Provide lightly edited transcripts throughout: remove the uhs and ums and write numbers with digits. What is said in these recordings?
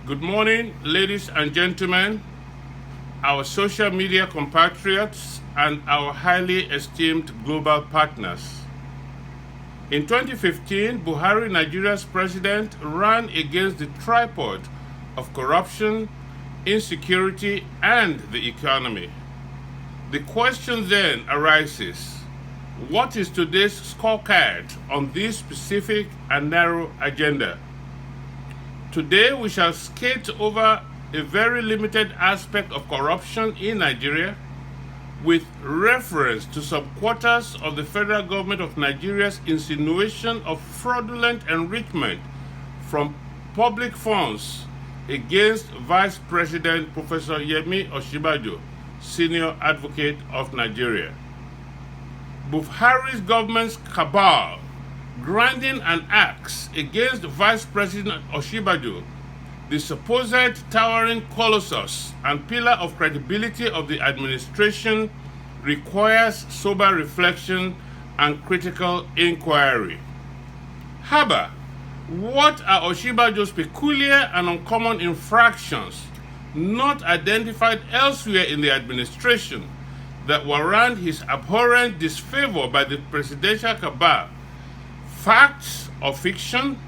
Good morning, ladies and gentlemen, our social media compatriots, and our highly esteemed global partners. In 2015, Buhari, Nigeria's president, ran against the tripod of corruption, insecurity, and the economy. The question then arises, what is today's scorecard on this specific and narrow agenda? Today we shall skate over a very limited aspect of corruption in Nigeria with reference to some quarters of the federal government of Nigeria's insinuation of fraudulent enrichment from public funds against Vice President Professor Yemi Osinbajo, Senior Advocate of Nigeria. Buhari's government's cabal grinding an axe against Vice President Osinbajo, the supposed towering colossus and pillar of credibility of the administration, requires sober reflection and critical inquiry. Haba, what are Osinbajo's peculiar and uncommon infractions not identified elsewhere in the administration that warrant his abhorrent disfavor by the presidential cabal? Facts or fiction?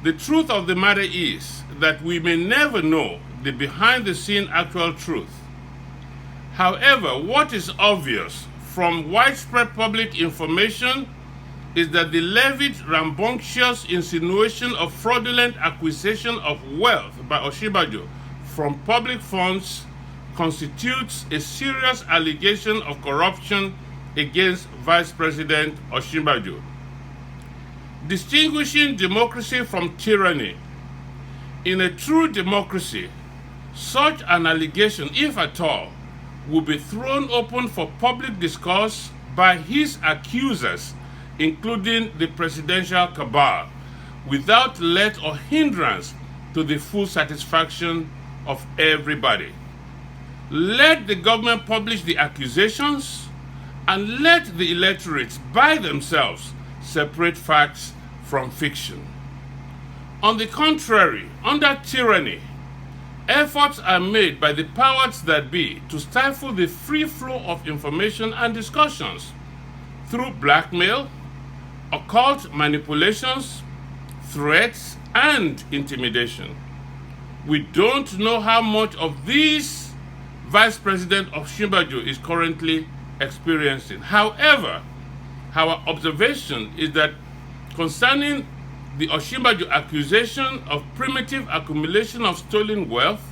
The truth of the matter is that we may never know the behind-the-scene actual truth. However, what is obvious from widespread public information is that the levied rambunctious insinuation of fraudulent acquisition of wealth by Osinbajo from public funds constitutes a serious allegation of corruption against Vice President Osinbajo. Distinguishing democracy from tyranny. In a true democracy, such an allegation, if at all, will be thrown open for public discourse by his accusers, including the presidential cabal, without let or hindrance to the full satisfaction of everybody. Let the government publish the accusations and let the electorate by themselves separate facts from fiction. On the contrary, under tyranny, efforts are made by the powers that be to stifle the free flow of information and discussions through blackmail, occult manipulations, threats, and intimidation. We don't know how much of this Vice President Osinbajo is currently experiencing. However, our observation is that concerning the Osinbajo accusation of primitive accumulation of stolen wealth,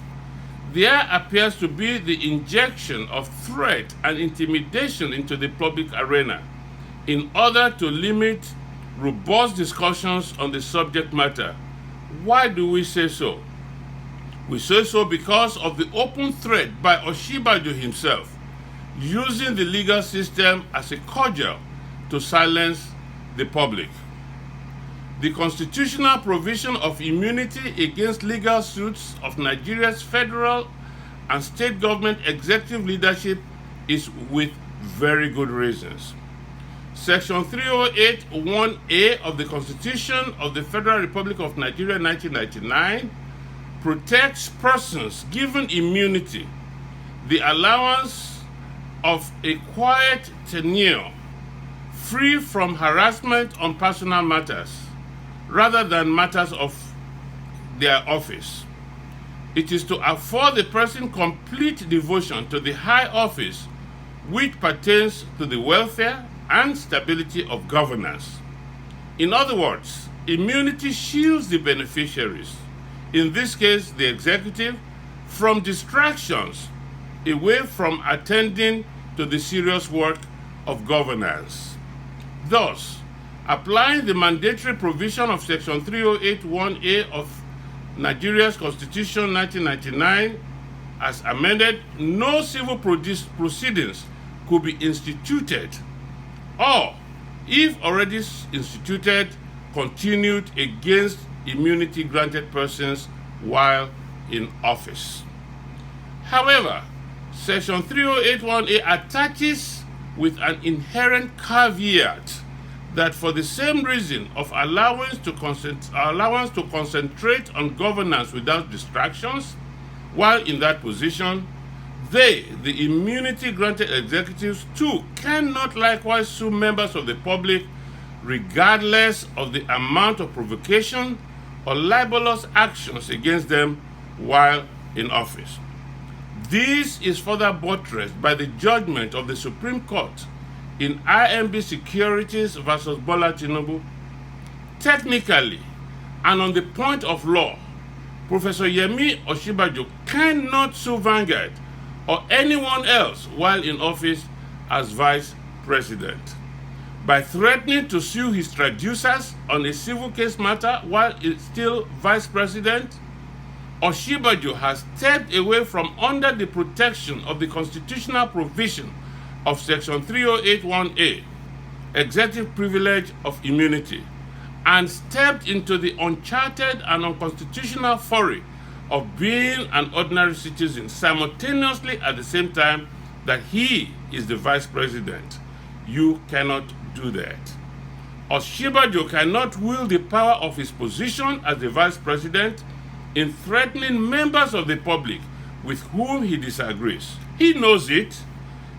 there appears to be the injection of threat and intimidation into the public arena in order to limit robust discussions on the subject matter. Why do we say so? We say so because of the open threat by Osinbajo himself, using the legal system as a cudgel to silence the public. The constitutional provision of immunity against legal suits of Nigeria's federal and state government executive leadership is with very good reasons. Section 308(1)(a) of the Constitution of the Federal Republic of Nigeria 1999 protects persons given immunity the allowance of a quiet tenure free from harassment on personal matters rather than matters of their office. It is to afford the person complete devotion to the high office which pertains to the welfare and stability of governance. In other words, immunity shields the beneficiaries, in this case the executive, from distractions away from attending to the serious work of governance. Thus, applying the mandatory provision of Section 308(1)(a) of Nigeria's Constitution 1999 as amended, no civil proceedings could be instituted or, if already instituted, continued against immunity granted persons while in office. However, Section 308(1)(a) attaches with an inherent caveat that for the same reason of allowance to concentrate on governance without distractions, while in that position, they, the immunity-granted executives, too, cannot likewise sue members of the public regardless of the amount of provocation or libelous actions against them while in office. This is further buttressed by the judgment of the Supreme Court in IMB Securities versus Bola Tinubu. Technically, and on the point of law, Professor Yemi Osinbajo cannot sue Vanguard or anyone else while in office as vice president. By threatening to sue his traducers on a civil case matter while still vice president, Osinbajo has stepped away from under the protection of the constitutional provision of Section 3081A, Executive Privilege of Immunity, and stepped into the uncharted and unconstitutional foray of being an ordinary citizen simultaneously at the same time that he is the vice president. You cannot do that. Osinbajo cannot wield the power of his position as the vice president in threatening members of the public with whom he disagrees. He knows it.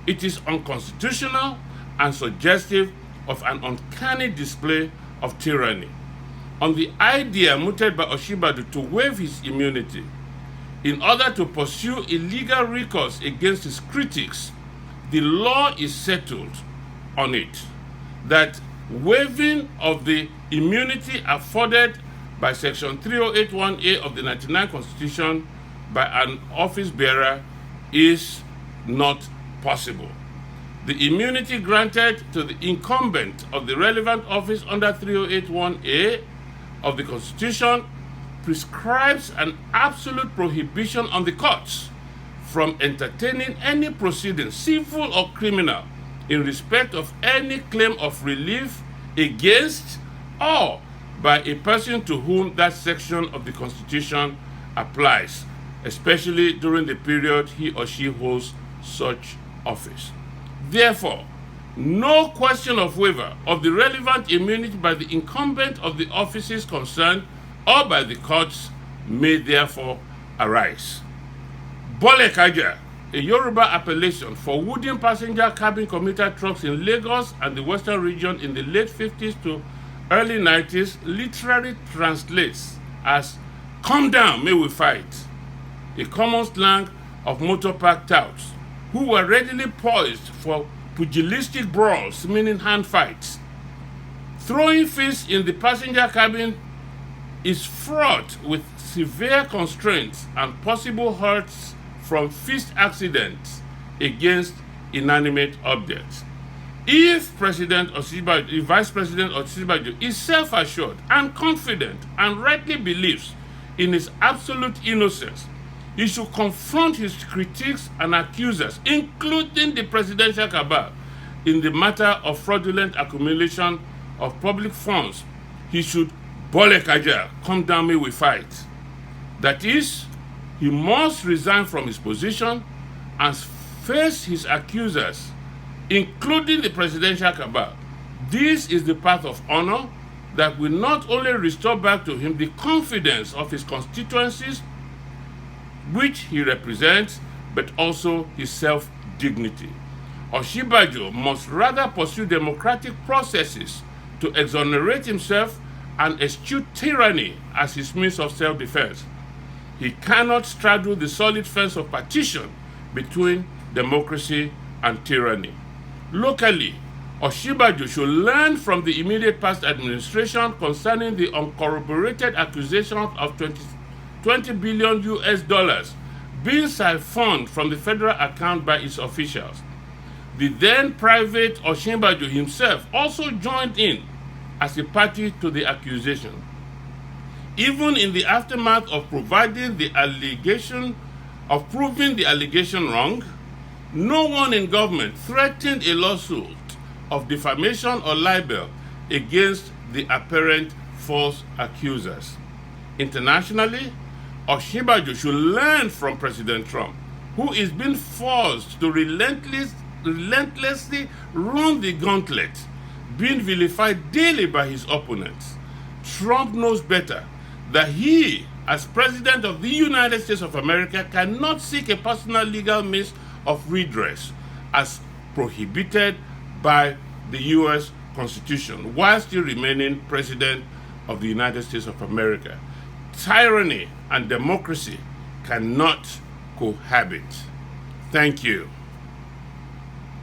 It is unconstitutional and suggestive of an uncanny display of tyranny. On the idea mooted by Osinbajo to waive his immunity in order to pursue illegal recourse against his critics, the law is settled on it that waiving of the immunity afforded by Section 3081A of the 1999 Constitution by an office bearer is not possible. The immunity granted to the incumbent of the relevant office under 3081A of the Constitution prescribes an absolute prohibition on the courts from entertaining any proceeding, civil or criminal, in respect of any claim of relief against or by a person to whom that section of the Constitution applies, especially during the period he or she holds such office. Therefore, no question of waiver of the relevant immunity by the incumbent of the offices concerned or by the courts may therefore arise. Bole Kaja, a Yoruba appellation for wooden passenger cabin commuter trucks in Lagos and the Western region in the late 50s to early 90s, literally translates as "come down, may we fight," a common slang of motor park touts who were readily poised for pugilistic brawls, meaning hand fights. Throwing fists in the passenger cabin is fraught with severe constraints and possible hurts from fist accidents against inanimate objects. If Vice President Osinbajo is self-assured and confident and rightly believes in his absolute innocence, he should confront his critics and accusers, including the presidential cabal, in the matter of fraudulent accumulation of public funds. He should bole kaja, come down, may we fight. That is, he must resign from his position and face his accusers, including the presidential cabal. This is the path of honor that will not only restore back to him the confidence of his constituencies, which he represents, but also his self-dignity. Osinbajo must rather pursue democratic processes to exonerate himself and eschew tyranny as his means of self-defense. He cannot straddle the solid fence of partition between democracy and tyranny. Locally, Osinbajo should learn from the immediate past administration concerning the uncorroborated accusation of 20 billion US dollars being siphoned from the federal account by its officials. The then private Osinbajo himself also joined in as a party to the accusation. Even in the aftermath of proving the allegation wrong, no one in government threatened a lawsuit of defamation or libel against the apparent false accusers. Internationally, Osinbajo should learn from President Trump, who is being forced to relentlessly run the gauntlet, being vilified daily by his opponents. Trump knows better that he, as President of the United States of America, cannot seek a personal legal means of redress as prohibited by the U.S. Constitution while still remaining President of the United States of America. Tyranny and democracy cannot cohabit. Thank you.